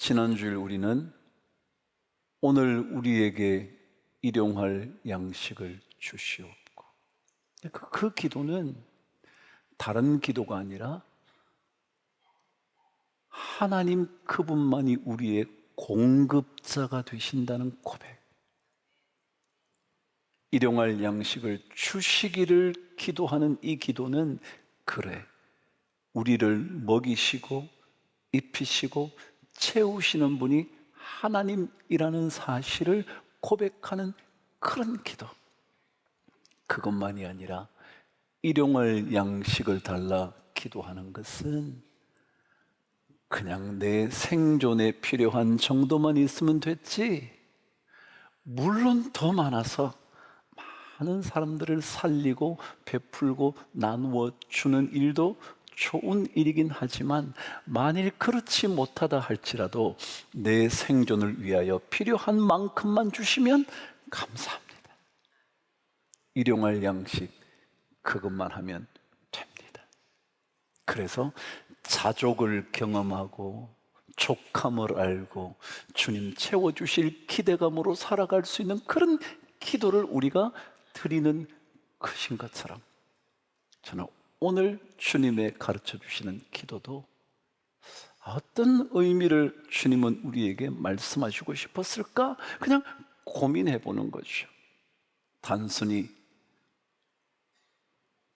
지난주일 우리는 오늘 우리에게 일용할 양식을 주시옵고, 그 기도는 다른 기도가 아니라 하나님 그분만이 우리의 공급자가 되신다는 고백, 일용할 양식을 주시기를 기도하는 이 기도는, 그래, 우리를 먹이시고 입히시고 채우시는 분이 하나님이라는 사실을 고백하는 그런 기도. 그것만이 아니라 일용할 양식을 달라 기도하는 것은 그냥 내 생존에 필요한 정도만 있으면 됐지, 물론 더 많아서 많은 사람들을 살리고 베풀고 나누어 주는 일도 좋은 일이긴 하지만, 만일 그렇지 못하다 할지라도 내 생존을 위하여 필요한 만큼만 주시면 감사합니다. 일용할 양식, 그것만 하면 됩니다. 그래서 자족을 경험하고 족함을 알고 주님 채워주실 기대감으로 살아갈 수 있는 그런 기도를 우리가 드리는 것인 것처럼, 저는 오늘 주님의 가르쳐 주시는 기도도 어떤 의미를 주님은 우리에게 말씀하시고 싶었을까? 그냥 고민해 보는 거죠. 단순히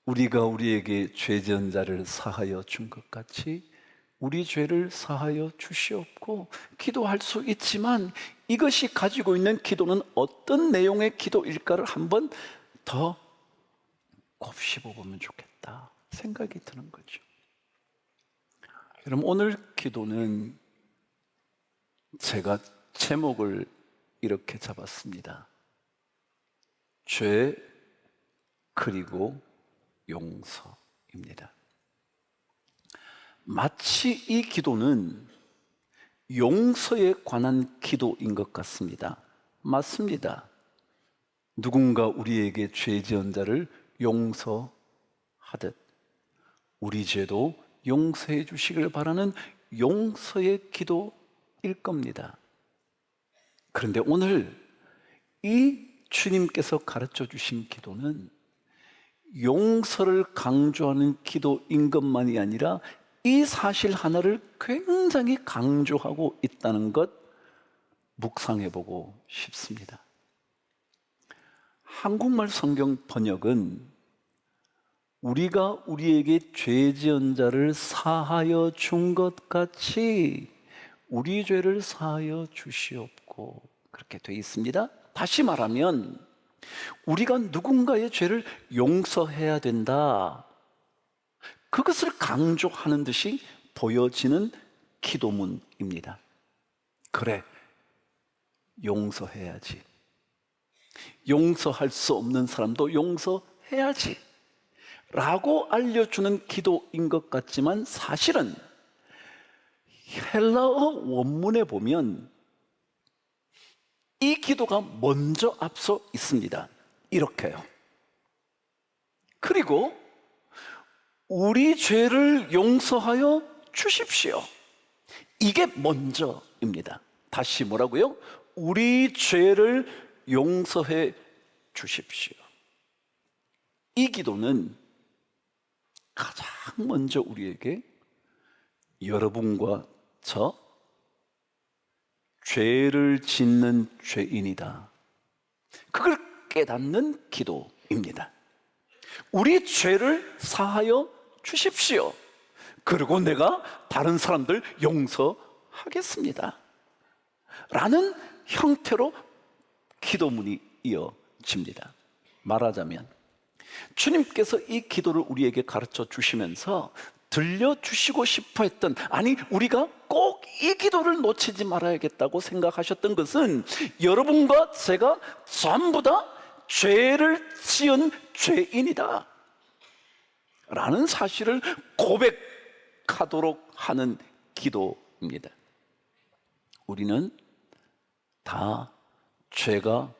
우리가 우리에게 죄 지은 자를 사하여 준 것 같이 우리 죄를 사하여 주시옵고 기도할 수 있지만, 이것이 가지고 있는 기도는 어떤 내용의 기도일까를 한번 더 곱씹어 보면 좋겠다 생각이 드는 거죠. 여러분, 오늘 기도는 제가 제목을 이렇게 잡았습니다. 죄 그리고 용서입니다. 마치 이 기도는 용서에 관한 기도인 것 같습니다. 맞습니다. 누군가 우리에게 죄 지은 자를 용서하듯 우리 죄도 용서해 주시길 바라는 용서의 기도일 겁니다. 그런데 오늘 이 주님께서 가르쳐 주신 기도는 용서를 강조하는 기도인 것만이 아니라 이 사실 하나를 굉장히 강조하고 있다는 것 묵상해 보고 싶습니다. 한국말 성경 번역은 우리가 우리에게 죄 지은 자를 사하여 준 것 같이 우리 죄를 사하여 주시옵고, 그렇게 되어 있습니다. 다시 말하면 우리가 누군가의 죄를 용서해야 된다, 그것을 강조하는 듯이 보여지는 기도문입니다. 그래, 용서해야지. 용서할 수 없는 사람도 용서해야지 라고 알려주는 기도인 것 같지만, 사실은 헬라어 원문에 보면 이 기도가 먼저 앞서 있습니다. 이렇게요. 그리고 우리 죄를 용서하여 주십시오. 이게 먼저입니다. 다시 뭐라고요? 우리 죄를 용서해 주십시오. 이 기도는 가장 먼저 우리에게 여러분과 저 죄를 짓는 죄인이다, 그걸 깨닫는 기도입니다. 우리 죄를 사하여 주십시오. 그리고 내가 다른 사람들 용서하겠습니다 라는 형태로 기도문이 이어집니다. 말하자면 주님께서 이 기도를 우리에게 가르쳐 주시면서 들려주시고 싶어 했던, 아니 우리가 꼭 이 기도를 놓치지 말아야겠다고 생각하셨던 것은, 여러분과 제가 전부 다 죄를 지은 죄인이다 라는 사실을 고백하도록 하는 기도입니다. 우리는 다 죄가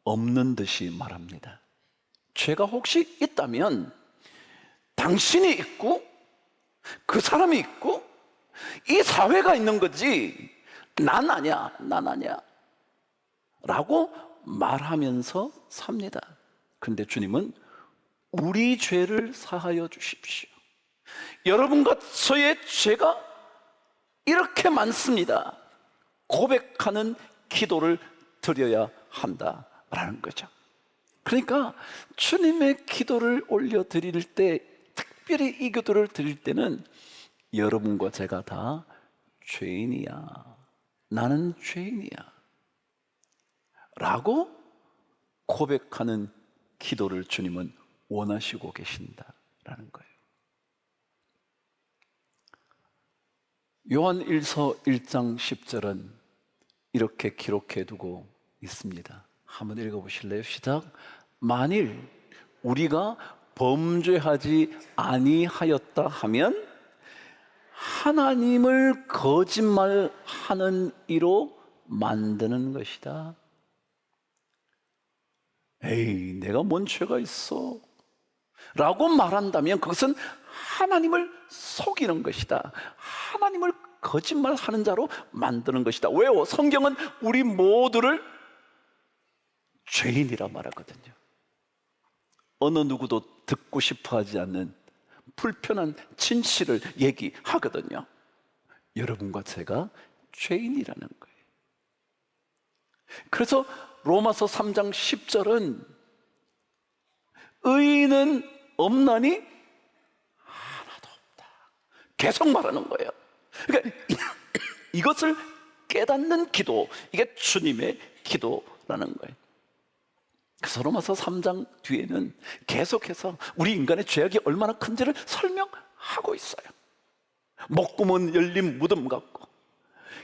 없는 듯이 말합니다. 죄가 혹시 있다면 당신이 있고 그 사람이 있고 이 사회가 있는 거지, 난 아니야, 난 아니야 라고 말하면서 삽니다. 그런데 주님은 우리 죄를 사하여 주십시오. 여러분과 저의 죄가 이렇게 많습니다. 고백하는 기도를 드려야 한다라는 거죠. 그러니까 주님의 기도를 올려드릴 때, 특별히 이 기도를 드릴 때는 여러분과 제가 다 죄인이야, 나는 죄인이야 라고 고백하는 기도를 주님은 원하시고 계신다라는 거예요. 요한 1서 1장 10절은 이렇게 기록해 두고 있습니다. 한번 읽어보실래요? 시작. 만일 우리가 범죄하지 아니하였다 하면 하나님을 거짓말하는 이로 만드는 것이다. 에이, 내가 뭔 죄가 있어 라고 말한다면 그것은 하나님을 속이는 것이다. 하나님을 거짓말하는 자로 만드는 것이다. 왜요? 성경은 우리 모두를 죄인이라 말하거든요. 어느 누구도 듣고 싶어 하지 않는 불편한 진실을 얘기하거든요. 여러분과 제가 죄인이라는 거예요. 그래서 로마서 3장 10절은 의인은 없나니 하나도 없다 계속 말하는 거예요. 그러니까 이것을 깨닫는 기도, 이게 주님의 기도라는 거예요. 그래서 로마서 3장 뒤에는 계속해서 우리 인간의 죄악이 얼마나 큰지를 설명하고 있어요. 목구멍은 열린 무덤 같고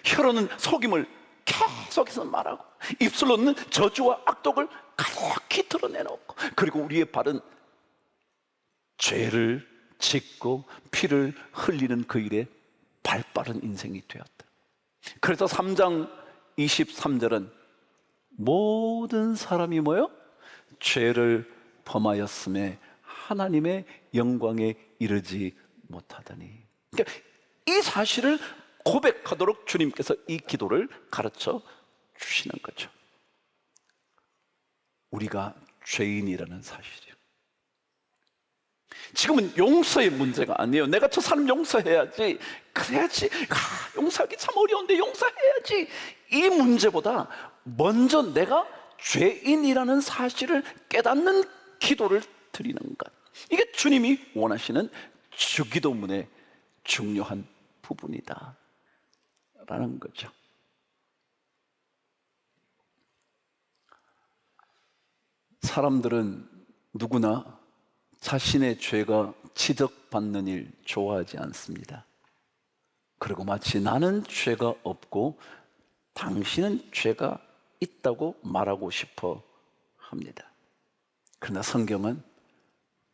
혀로는 속임을 계속해서 말하고 입술로는 저주와 악독을 가득히 드러내놓고, 그리고 우리의 발은 죄를 짓고 피를 흘리는 그 일에 발빠른 인생이 되었다. 그래서 3장 23절은 모든 사람이 뭐요? 죄를 범하였음에 하나님의 영광에 이르지 못하더니. 그러니까 이 사실을 고백하도록 주님께서 이 기도를 가르쳐 주시는 거죠. 우리가 죄인이라는 사실이요. 지금은 용서의 문제가 아니에요. 내가 저 사람 용서해야지, 그래야지, 용서하기 참 어려운데 용서해야지, 이 문제보다 먼저 내가 죄인이라는 사실을 깨닫는 기도를 드리는 것, 이게 주님이 원하시는 주기도문의 중요한 부분이다 라는 거죠. 사람들은 누구나 자신의 죄가 지적받는 일 좋아하지 않습니다. 그리고 마치 나는 죄가 없고 당신은 죄가 있다고 말하고 싶어 합니다. 그러나 성경은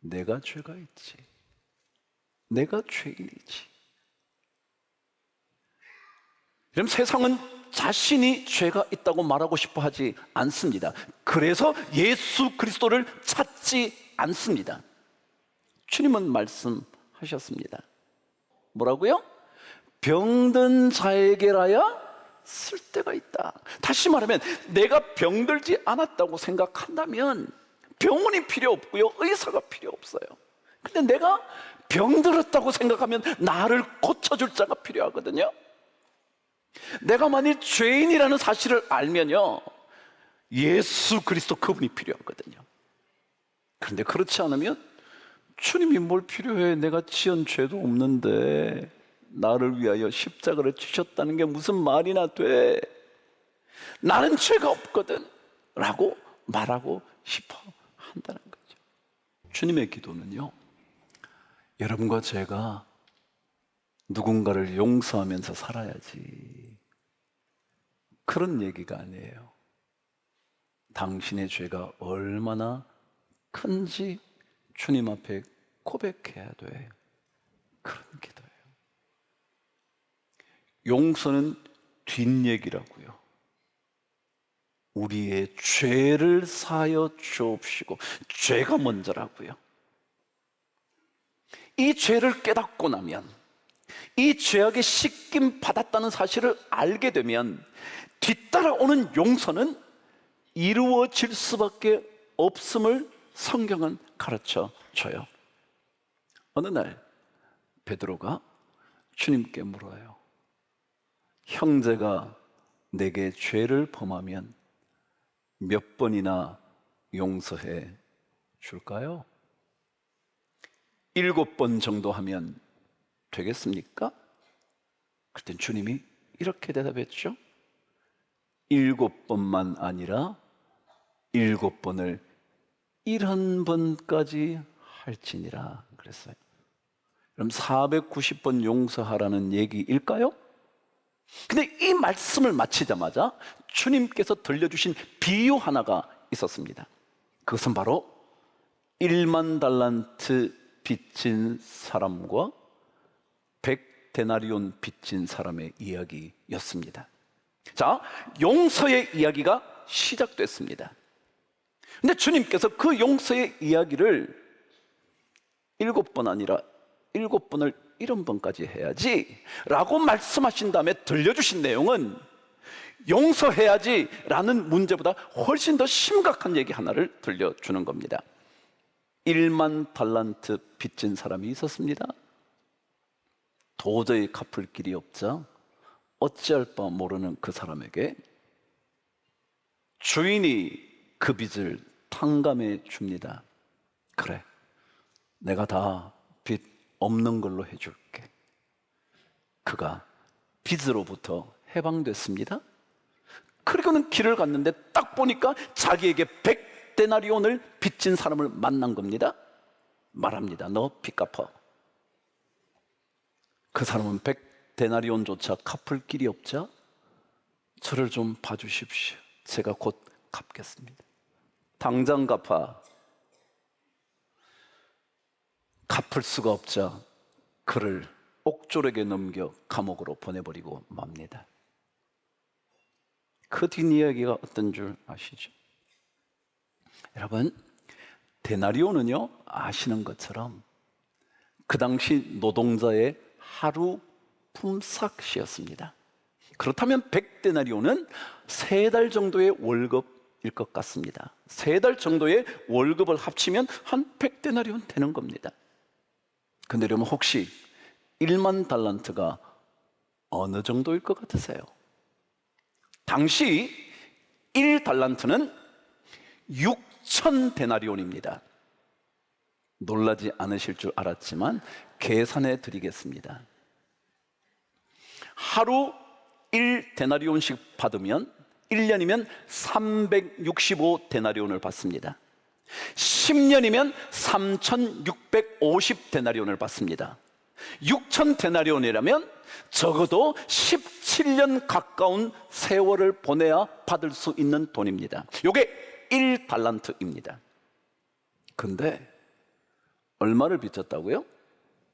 내가 죄가 있지, 내가 죄인이지. 그럼 세상은 자신이 죄가 있다고 말하고 싶어 하지 않습니다. 그래서 예수 그리스도를 찾지 않습니다. 주님은 말씀하셨습니다. 뭐라고요? 병든 자에게라야 쓸데가 있다. 다시 말하면 내가 병들지 않았다고 생각한다면 병원이 필요 없고요, 의사가 필요 없어요. 근데 내가 병들었다고 생각하면 나를 고쳐줄 자가 필요하거든요. 내가 만일 죄인이라는 사실을 알면요, 예수 그리스도 그분이 필요하거든요. 그런데 그렇지 않으면 주님이 뭘 필요해, 내가 지은 죄도 없는데 나를 위하여 십자가를 지셨다는 게 무슨 말이나 돼, 나는 죄가 없거든 라고 말하고 싶어 한다는 거죠. 주님의 기도는요, 여러분과 제가 누군가를 용서하면서 살아야지, 그런 얘기가 아니에요. 당신의 죄가 얼마나 큰지 주님 앞에 고백해야 돼, 그런 기도예요. 용서는 뒷얘기라고요. 우리의 죄를 사하여 주옵시고, 죄가 먼저라고요. 이 죄를 깨닫고 나면, 이 죄악의 씻김 받았다는 사실을 알게 되면 뒤따라오는 용서는 이루어질 수밖에 없음을 성경은 가르쳐 줘요. 어느 날 베드로가 주님께 물어요. 형제가 내게 죄를 범하면 몇 번이나 용서해 줄까요? 7번 정도 하면 되겠습니까? 그때 주님이 이렇게 대답했죠. 7번만 아니라 7번을 70번까지 할지니라 그랬어요. 그럼 490번 용서하라는 얘기일까요? 근데 이 말씀을 마치자마자 주님께서 들려주신 비유 하나가 있었습니다. 그것은 바로 1만 달란트 빚진 사람과 100데나리온 빚진 사람의 이야기였습니다. 자, 용서의 이야기가 시작됐습니다. 근데 주님께서 그 용서의 이야기를 7번 아니라 7번을 70번까지 해야지 라고 말씀하신 다음에 들려주신 내용은 용서해야지 라는 문제보다 훨씬 더 심각한 얘기 하나를 들려주는 겁니다. 1만 달란트 빚진 사람이 있었습니다. 도저히 갚을 길이 없자 어찌할 바 모르는 그 사람에게 주인이 그 빚을 탕감해 줍니다. 그래, 내가 다 빚 없는 걸로 해줄게. 그가 빚으로부터 해방됐습니다. 그리고는 길을 갔는데 딱 보니까 자기에게 100데나리온을 빚진 사람을 만난 겁니다. 말합니다. 너 빚 갚아. 그 사람은 100데나리온조차 갚을 길이 없자 저를 좀 봐주십시오. 제가 곧 갚겠습니다. 당장 갚아. 갚을 수가 없자 그를 옥졸에게 넘겨 감옥으로 보내버리고 맙니다. 그 뒷이야기가 어떤 줄 아시죠? 여러분, 데나리온은요, 아시는 것처럼 그 당시 노동자의 하루 품삯이었습니다. 그렇다면 100데나리온은 3달 정도의 월급일 것 같습니다. 3달 정도의 월급을 합치면 한 100데나리온 되는 겁니다. 근데 여러분, 혹시 1만 달란트가 어느 정도일 것 같으세요? 당시 1달란트는 6,000데나리온입니다. 놀라지 않으실 줄 알았지만 계산해 드리겠습니다. 하루 1데나리온씩 받으면 1년이면 365데나리온을 받습니다. 10년이면 3,650데나리온을 받습니다. 6,000데나리온이라면 적어도 17년 가까운 세월을 보내야 받을 수 있는 돈입니다. 이게 1달란트입니다. 근데 얼마를 빚졌다고요?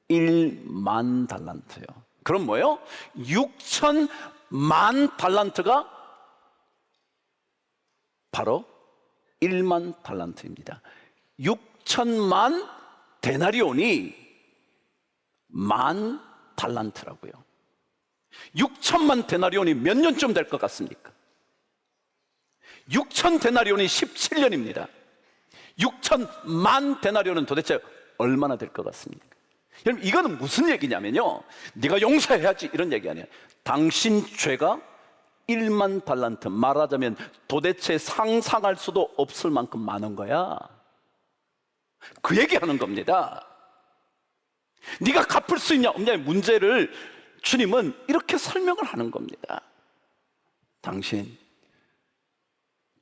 1만 달란트요. 그럼 뭐예요? 6천만 달란트가 바로 1만 달란트입니다. 6천만 데나리온이 만 달란트라고요. 6천만 데나리온이 몇 년쯤 될 것 같습니까? 6천 데나리온이 17년입니다. 6천만 데나리온은 도대체 얼마나 될 것 같습니까? 여러분, 이거는 무슨 얘기냐면요, 네가 용서해야지 이런 얘기 아니에요. 당신 죄가 1만 달란트, 말하자면 도대체 상상할 수도 없을 만큼 많은 거야. 그 얘기하는 겁니다. 네가 갚을 수 있냐 없냐의 문제를 주님은 이렇게 설명을 하는 겁니다. 당신,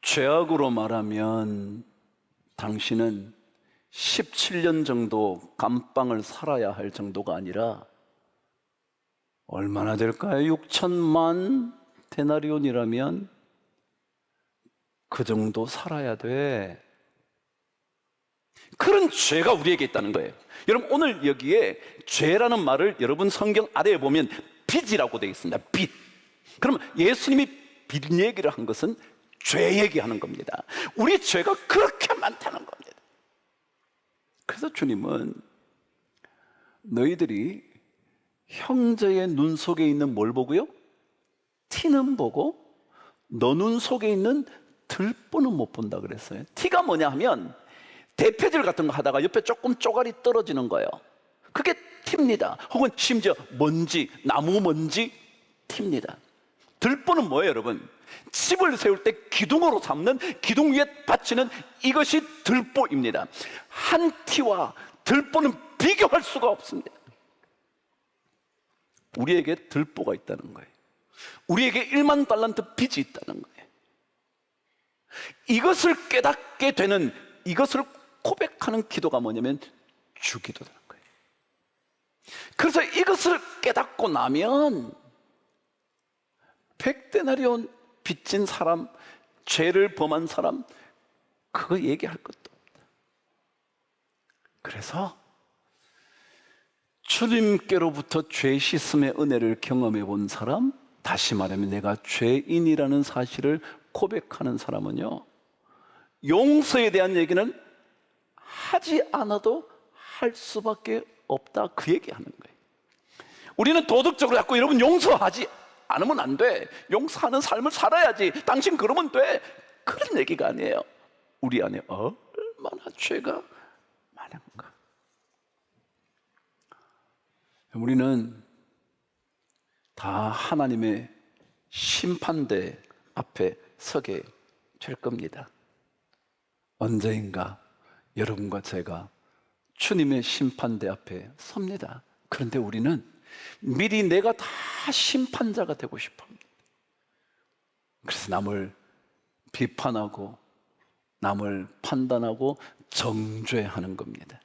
죄악으로 말하면 당신은 17년 정도 감방을 살아야 할 정도가 아니라 얼마나 될까요? 6천만 데나리온이라면 그 정도 살아야 돼. 그런 죄가 우리에게 있다는 거예요. 여러분, 오늘 여기에 죄라는 말을 여러분 성경 아래에 보면 빚이라고 되어 있습니다. 빚. 그러면 예수님이 빚 얘기를 한 것은 죄 얘기하는 겁니다. 우리 죄가 그렇게 많다는 겁니다. 그래서 주님은 너희들이 형제의 눈 속에 있는 뭘 보고요? 티는 보고 너 눈 속에 있는 들보는 못 본다 그랬어요. 티가 뭐냐 하면 대패질 같은 거 하다가 옆에 조금 쪼가리 떨어지는 거예요. 그게 티입니다. 혹은 심지어 먼지, 나무 먼지 티입니다. 들보는 뭐예요, 여러분? 집을 세울 때 기둥으로 삼는, 기둥 위에 받치는 이것이 들보입니다. 한 티와 들보는 비교할 수가 없습니다. 우리에게 들보가 있다는 거예요. 우리에게 1만 달란트 빚이 있다는 거예요. 이것을 깨닫게 되는, 이것을 고백하는 기도가 뭐냐면 주기도라는 거예요. 그래서 이것을 깨닫고 나면 100데나리온 빚진 사람, 죄를 범한 사람, 그거 얘기할 것도 없다. 그래서 주님께로부터 죄 씻음의 은혜를 경험해 본 사람, 다시 말하면 내가 죄인이라는 사실을 고백하는 사람은요, 용서에 대한 얘기는 하지 않아도 할 수밖에 없다, 그 얘기하는 거예요. 우리는 도덕적으로 자꾸 여러분 용서하지 않으면 안 돼, 용서하는 삶을 살아야지, 당신 그러면 돼, 그런 얘기가 아니에요. 우리 안에 얼마나 죄가 많은가. 우리는 다 하나님의 심판대 앞에 서게 될 겁니다. 언제인가 여러분과 제가 주님의 심판대 앞에 섭니다. 그런데 우리는 미리 내가 다 심판자가 되고 싶어 합니다. 그래서 남을 비판하고 남을 판단하고 정죄하는 겁니다.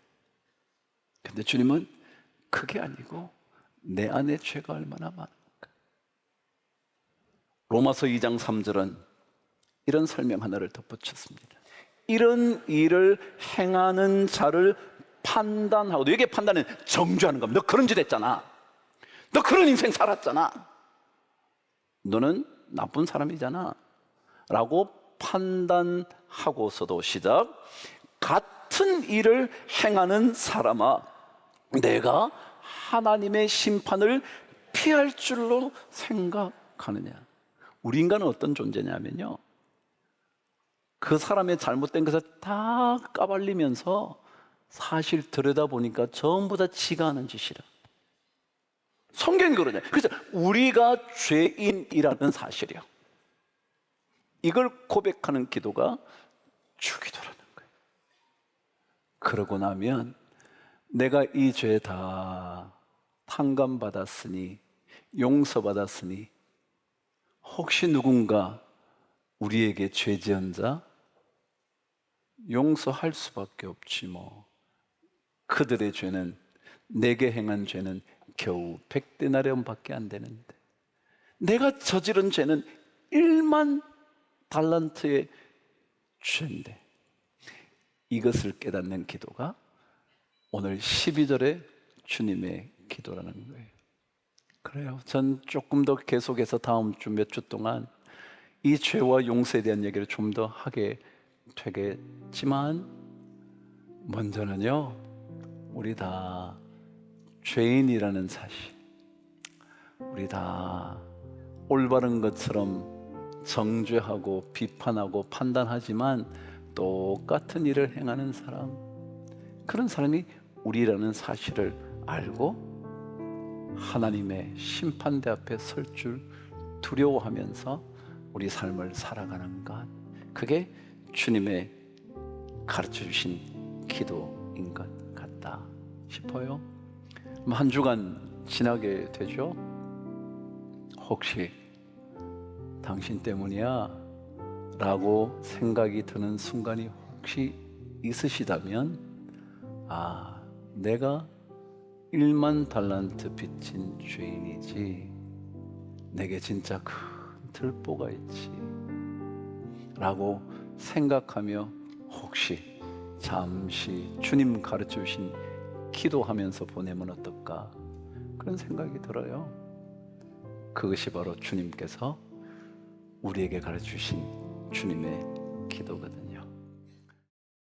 근데 주님은 그게 아니고 내 안에 죄가 얼마나 많은가. 로마서 2장 3절은 이런 설명 하나를 덧붙였습니다. 이런 일을 행하는 자를 판단하고, 이게 판단은 정죄하는 겁니다. 너 그런 짓 했잖아, 너 그런 인생 살았잖아, 너는 나쁜 사람이잖아 라고 판단하고서도, 시작, 같은 일을 행하는 사람아, 내가 하나님의 심판을 피할 줄로 생각하느냐. 우리 인간은 어떤 존재냐면요, 그 사람의 잘못된 것을 다 까발리면서 사실 들여다보니까 전부 다 지가 하는 짓이라. 성경이 그러냐. 그래서 우리가 죄인이라는 사실이요, 이걸 고백하는 기도가 주기도라는 거예요. 그러고 나면 내가 이 죄 다 탕감받았으니, 용서받았으니, 혹시 누군가 우리에게 죄 지은 자 용서할 수밖에 없지 뭐. 그들의 죄는, 내게 행한 죄는 겨우 100데나리온밖에 안 되는데, 내가 저지른 죄는 1만 달란트의 죄인데, 이것을 깨닫는 기도가 오늘 12절의 주님의 기도라는 거예요. 그래요. 전 조금 더 계속해서 다음 주 몇 주 동안 이 죄와 용서에 대한 얘기를 좀 더 하게 되겠지만, 먼저는요, 우리 다 죄인이라는 사실, 우리 다 올바른 것처럼 정죄하고 비판하고 판단하지만 똑같은 일을 행하는 사람, 그런 사람이 우리라는 사실을 알고 하나님의 심판대 앞에 설 줄 두려워하면서 우리 삶을 살아가는 것, 그게 주님의 가르쳐 주신 기도인 것 같다 싶어요. 한 주간 지나게 되죠. 혹시 당신 때문이야 라고 생각이 드는 순간이 혹시 있으시다면, 내가 1만 달란트 빚진 죄인이지, 내게 진짜 큰 들보가 있지 라고 생각하며 혹시 잠시 주님 가르쳐 주신 기도하면서 보내면 어떨까, 그런 생각이 들어요. 그것이 바로 주님께서 우리에게 가르쳐 주신 주님의 기도거든요.